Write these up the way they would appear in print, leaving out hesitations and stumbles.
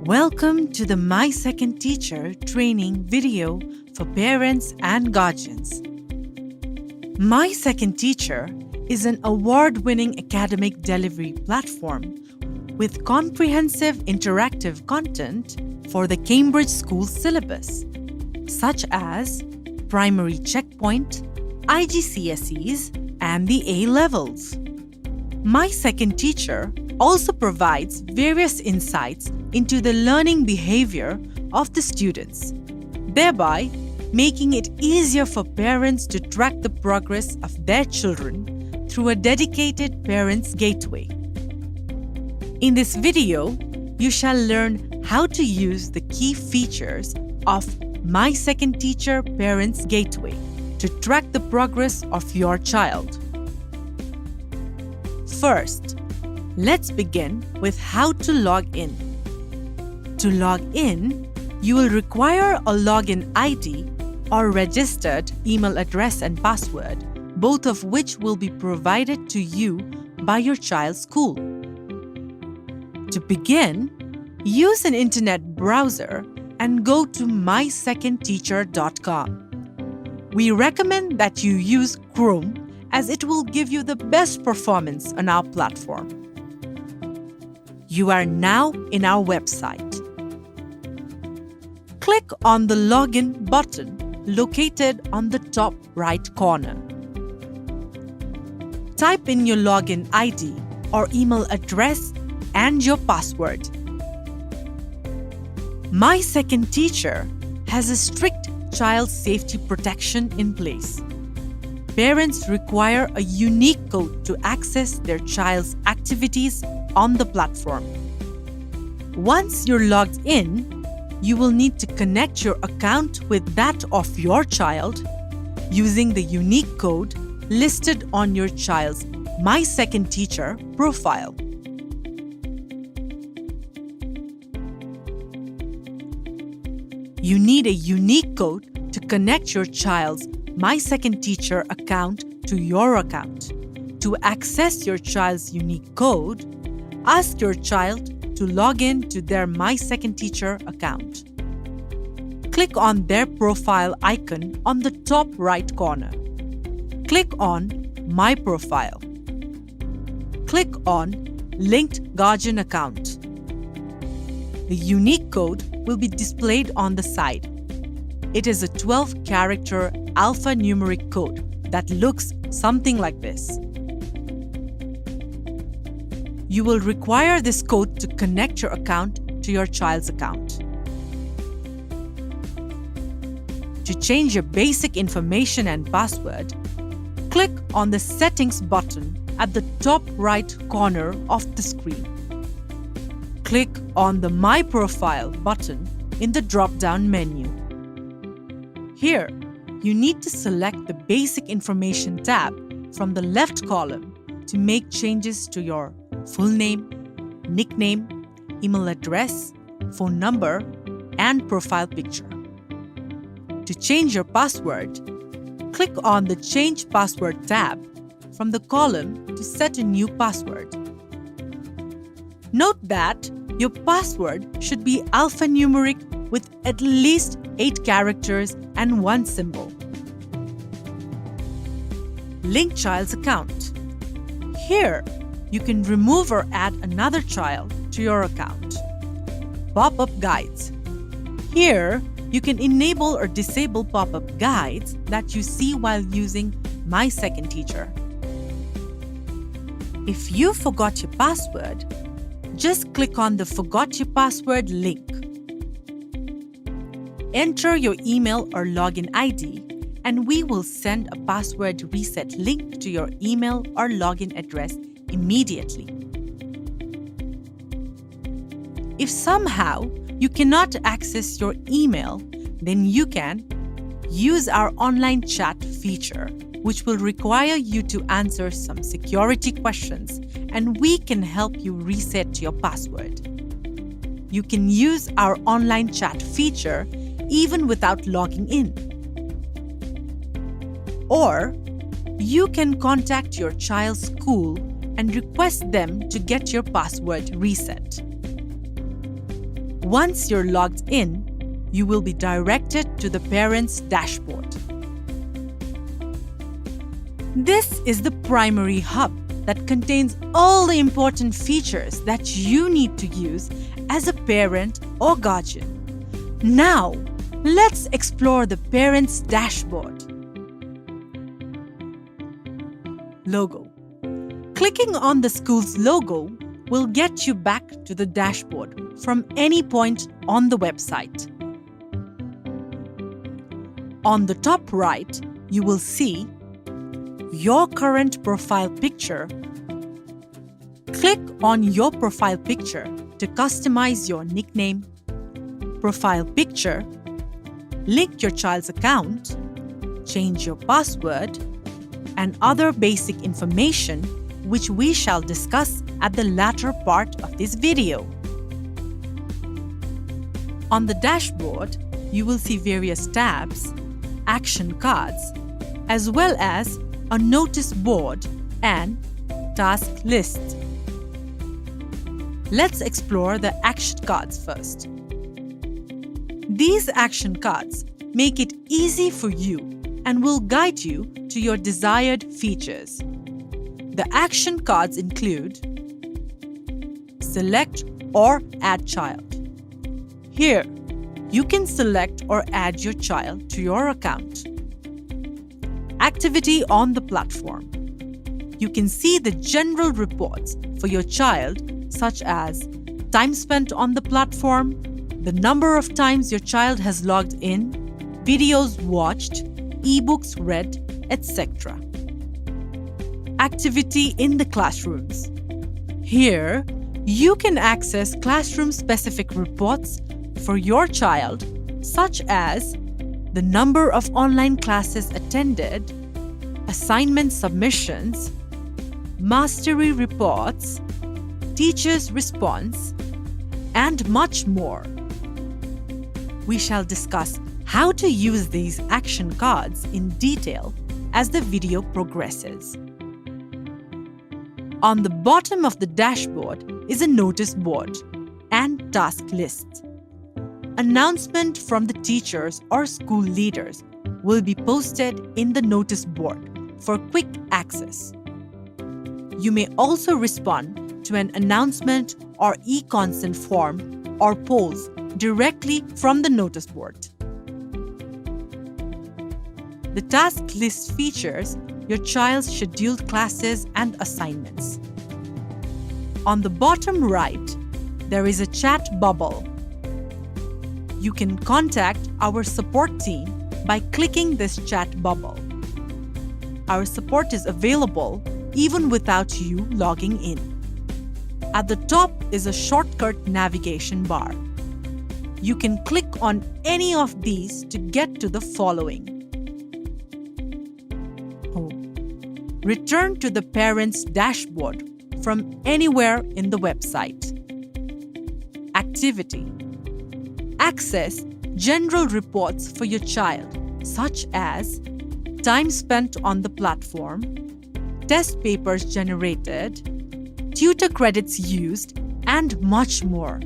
Welcome to the mySecondTeacher training video for parents and guardians. mySecondTeacher is an award-winning academic delivery platform with comprehensive interactive content for the Cambridge School syllabus, such as Primary Checkpoint, IGCSEs, and the A-levels. mySecondTeacher also provides various insights into the learning behavior of the students, thereby making it easier for parents to track the progress of their children through a dedicated Parents Gateway. In this video, you shall learn how to use the key features of mySecondTeacher Parents Gateway to track the progress of your child. First, let's begin with how to log in. To log in, you will require a login ID or registered email address and password, both of which will be provided to you by your child's school. To begin, use an internet browser and go to mySecondTeacher.com. We recommend that you use Chrome as it will give you the best performance on our platform. You are now in our website. Click on the Login button located on the top right corner. Type in your login ID or email address and your password. mySecondTeacher has a strict child safety protection in place. Parents require a unique code to access their child's activities on the platform. Once you're logged in, you will need to connect your account with that of your child using the unique code listed on your child's mySecondTeacher profile. You need a unique code to connect your child's mySecondTeacher account to your account. To access your child's unique code, ask your child to log in to their mySecondTeacher account. Click on their profile icon on the top right corner. Click on My Profile. Click on Linked Guardian Account. The unique code will be displayed on the side. It is a 12-character alphanumeric code that looks something like this. You will require this code to connect your account to your child's account. To change your basic information and password, click on the Settings button at the top right corner of the screen. Click on the My Profile button in the drop-down menu. Here, you need to select the Basic Information tab from the left column to make changes to your full name, nickname, email address, phone number, and profile picture. To change your password, click on the Change Password tab from the column to set a new password. Note that your password should be alphanumeric with at least 8 characters and 1 symbol. Link child's account. Here, you can remove or add another child to your account. Pop-up guides. Here, you can enable or disable pop-up guides that you see while using mySecondTeacher. If you forgot your password, just click on the Forgot Your Password link. Enter your email or login ID, and we will send a password reset link to your email or login address immediately. If somehow you cannot access your email, then you can use our online chat feature, which will require you to answer some security questions, and we can help you reset your password. You can use our online chat feature even without logging in. Or you can contact your child's school and request them to get your password reset. Once you're logged in, you will be directed to the parents' dashboard. This is the primary hub that contains all the important features that you need to use as a parent or guardian. Now, let's explore the parents' dashboard. Logo. Clicking on the school's logo will get you back to the dashboard from any point on the website. On the top right, you will see your current profile picture. Click on your profile picture to customize your nickname, profile picture, link your child's account, change your password, and other basic information which we shall discuss at the latter part of this video. On the dashboard, you will see various tabs, action cards, as well as a notice board and task list. Let's explore the action cards first. These action cards make it easy for you and will guide you to your desired features. The action cards include Select or Add Child. Here, you can select or add your child to your account. Activity on the platform. You can see the general reports for your child, such as time spent on the platform, the number of times your child has logged in, videos watched, ebooks read, etc. Activity in the classrooms. Here, you can access classroom-specific reports for your child, such as the number of online classes attended, assignment submissions, mastery reports, teacher's response, and much more. We shall discuss how to use these action cards in detail as the video progresses. On the bottom of the dashboard is a notice board and task list. Announcement from the teachers or school leaders will be posted in the notice board for quick access. You may also respond to an announcement or e-consent form or polls directly from the notice board. The task list features your child's scheduled classes and assignments. On the bottom right, there is a chat bubble. You can contact our support team by clicking this chat bubble. Our support is available even without you logging in. At the top is a shortcut navigation bar. You can click on any of these to get to the following. Home. Return to the parents' dashboard from anywhere in the website. Activity. Access general reports for your child, such as time spent on the platform, test papers generated, tutor credits used, and much more.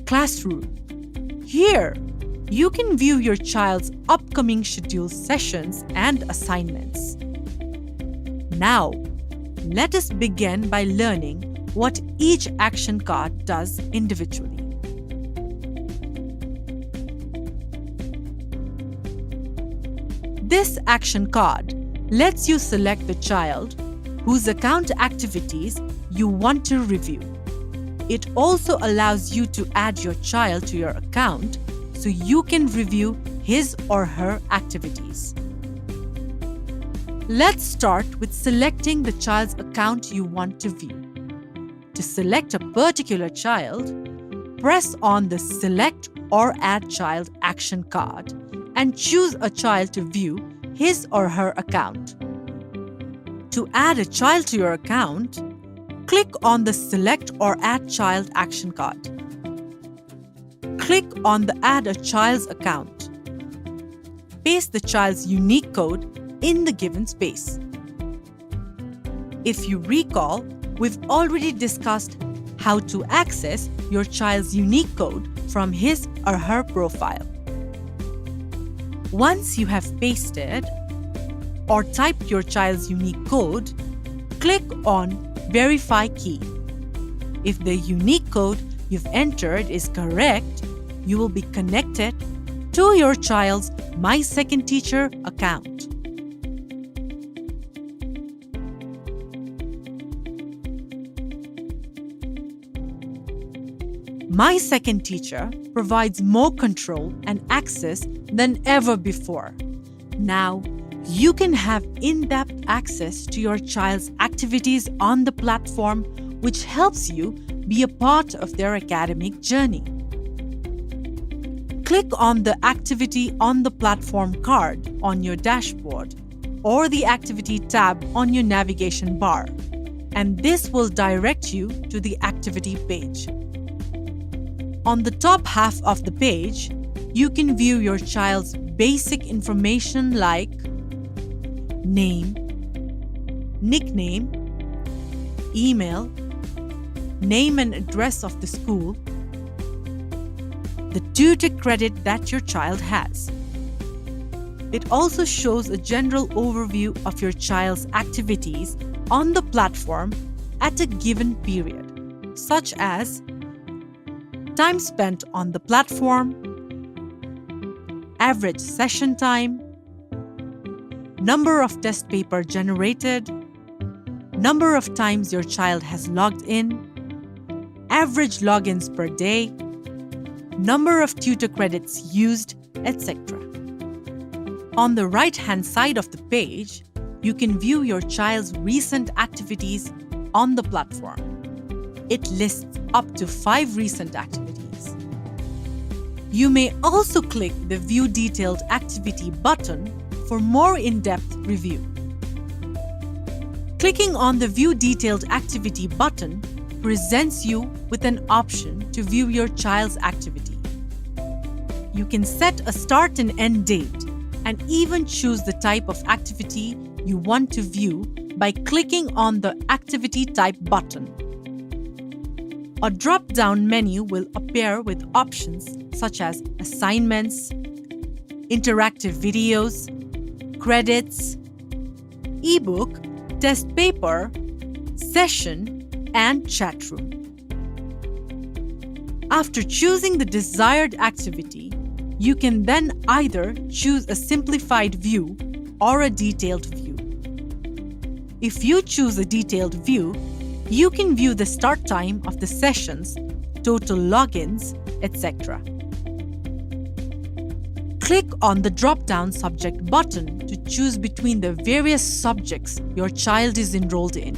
Classroom. Here, you can view your child's upcoming scheduled sessions and assignments. Now, let us begin by learning what each action card does individually. This action card lets you select the child whose account activities you want to review. It also allows you to add your child to your account so you can review his or her activities. Let's start with selecting the child's account you want to view. To select a particular child, press on the Select or Add Child action card and choose a child to view his or her account. To add a child to your account, click on the Select or Add Child action card. Click on the Add a Child's account. Paste the child's unique code in the given space. If you recall, we've already discussed how to access your child's unique code from his or her profile. Once you have pasted or typed your child's unique code, click on Verify Key. If the unique code you've entered is correct, you will be connected to your child's mySecondTeacher account. mySecondTeacher provides more control and access than ever before. Now, you can have in-depth access to your child's activities on the platform, which helps you be a part of their academic journey. Click on the Activity on the Platform card on your dashboard or the Activity tab on your navigation bar, and this will direct you to the activity page. On the top half of the page, you can view your child's basic information like name, nickname, email, name and address of the school, the tutor credit that your child has. It also shows a general overview of your child's activities on the platform at a given period, such as time spent on the platform, average session time, number of test paper generated, number of times your child has logged in, average logins per day, number of tutor credits used, etc. On the right-hand side of the page, you can view your child's recent activities on the platform. It lists up to 5 recent activities. You may also click the View Detailed Activity button for more in-depth review. Clicking on the View Detailed Activity button presents you with an option to view your child's activity. You can set a start and end date and even choose the type of activity you want to view by clicking on the Activity Type button. A drop-down menu will appear with options such as assignments, interactive videos, credits, ebook, test paper, session, and chat room. After choosing the desired activity, you can then either choose a simplified view or a detailed view. If you choose a detailed view, you can view the start time of the sessions, total logins, etc. Click on the drop-down subject button to choose between the various subjects your child is enrolled in.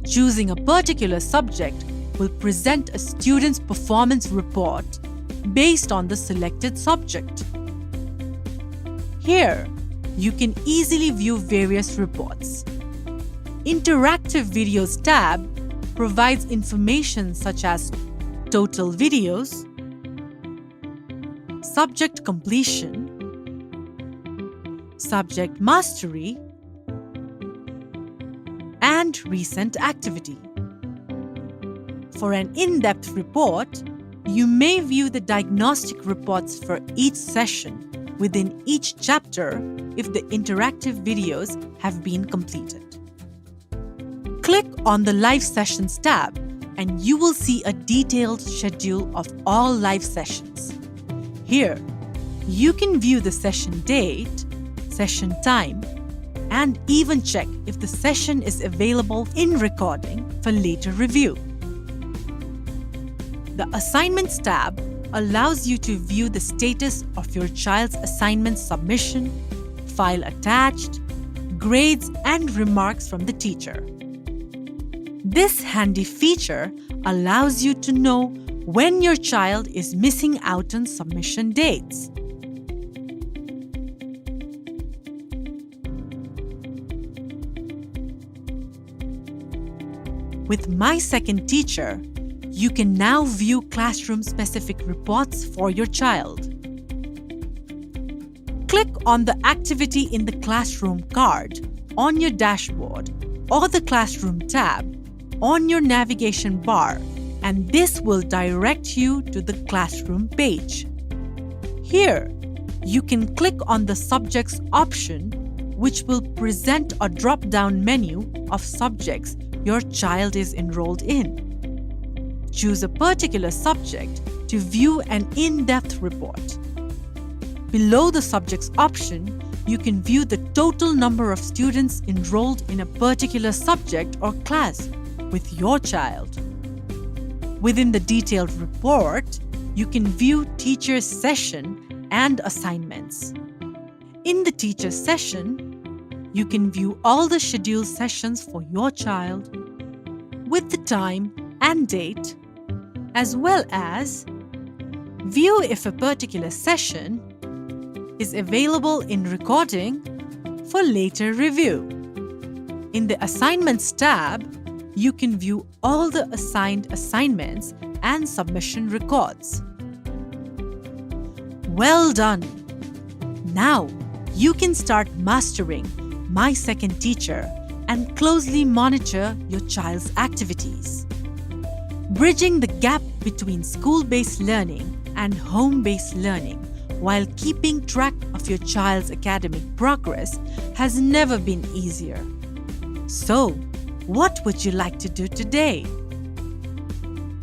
Choosing a particular subject will present a student's performance report based on the selected subject. Here, you can easily view various reports. Interactive Videos tab provides information such as total videos, subject completion, subject mastery, and recent activity. For an in-depth report, you may view the diagnostic reports for each session within each chapter if the interactive videos have been completed. Click on the Live Sessions tab and you will see a detailed schedule of all live sessions. Here, you can view the session date, session time, and even check if the session is available in recording for later review. The Assignments tab allows you to view the status of your child's assignment submission, file attached, grades, and remarks from the teacher. This handy feature allows you to know when your child is missing out on submission dates. With mySecondTeacher, you can now view classroom-specific reports for your child. Click on the Activity in the Classroom card on your dashboard or the Classroom tab on your navigation bar and this will direct you to the classroom page. Here, you can click on the Subjects option, which will present a drop-down menu of subjects your child is enrolled in. Choose a particular subject to view an in-depth report. Below the Subjects option, you can view the total number of students enrolled in a particular subject or class with your child. Within the detailed report, you can view teacher's session and assignments. In the teacher session, you can view all the scheduled sessions for your child with the time and date, as well as view if a particular session is available in recording for later review. In the Assignments tab, you can view all the assigned assignments and submission records. Well done! Now, you can start mastering mySecondTeacher and closely monitor your child's activities. Bridging the gap between school-based learning and home-based learning while keeping track of your child's academic progress has never been easier. So, what would you like to do today?